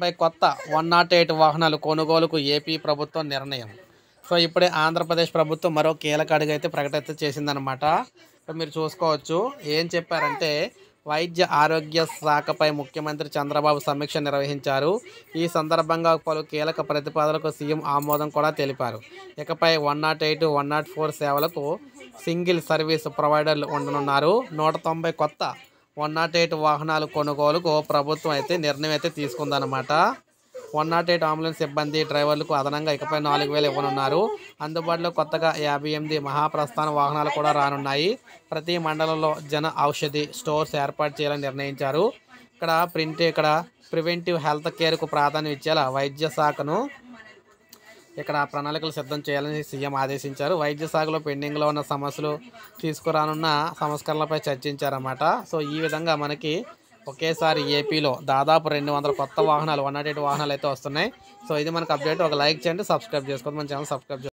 190 కొత్త 108 వాహనాలు కొనుగోలుకు ఏపీ ప్రభుత్వం నిర్ణయం. సో ఇప్పుడే ఆంధ్రప్రదేశ్ ప్రభుత్వం మరో కీలక అడుగు అయితే ప్రకటన చేసిందనమాట. సో మీరు చూసుకోవచ్చు. ఏం చెప్పారంటే వైద్య ఆరోగ్య శాఖపై ముఖ్యమంత్రి చంద్రబాబు సమీక్ష నిర్వహించారు. ఈ సందర్భంగా పలు కీలక ప్రతిపాదనలకు సీఎం ఆమోదం కూడా తెలిపారు. ఇకపై 108, 104 సేవలకు సింగిల్ సర్వీస్ ప్రొవైడర్లు ఉండనున్నారు. 190 కొత్త 108 వాహనాలు కొనుగోలుకు ప్రభుత్వం అయితే నిర్ణయం అయితే తీసుకుందనమాట. 108 అంబులెన్స్ సిబ్బంది డ్రైవర్లకు అదనంగా ఇకపై 4,000 ఇవ్వనున్నారు. అందుబాటులో కొత్తగా 58 మహాప్రస్థాన వాహనాలు కూడా రానున్నాయి. ప్రతి మండలంలో జన ఔషధి స్టోర్స్ ఏర్పాటు చేయాలని నిర్ణయించారు. ఇక్కడ ప్రివెంటివ్ హెల్త్ కేర్కు ప్రాధాన్యం ఇచ్చేలా వైద్య శాఖను ఇక్కడ ప్రణాళికలు సిద్ధం చేయాలని సీఎం ఆదేశించారు. వైద్య శాఖలో పెండింగ్లో ఉన్న సమస్యలు తీసుకురానున్న సంస్కరణలపై చర్చించారన్నమాట. సో ఈ విధంగా మనకి ఒకేసారి ఏపీలో దాదాపు 200 కొత్త వాహనాలు 108 వాహనాలు అయితే వస్తున్నాయి. సో ఇది మనకు అప్డేట్. ఒక లైక్ చేయండి, సబ్స్క్రైబ్ చేసుకోండి, మన ఛానల్ సబ్స్క్రైబ్ చేసుకోండి.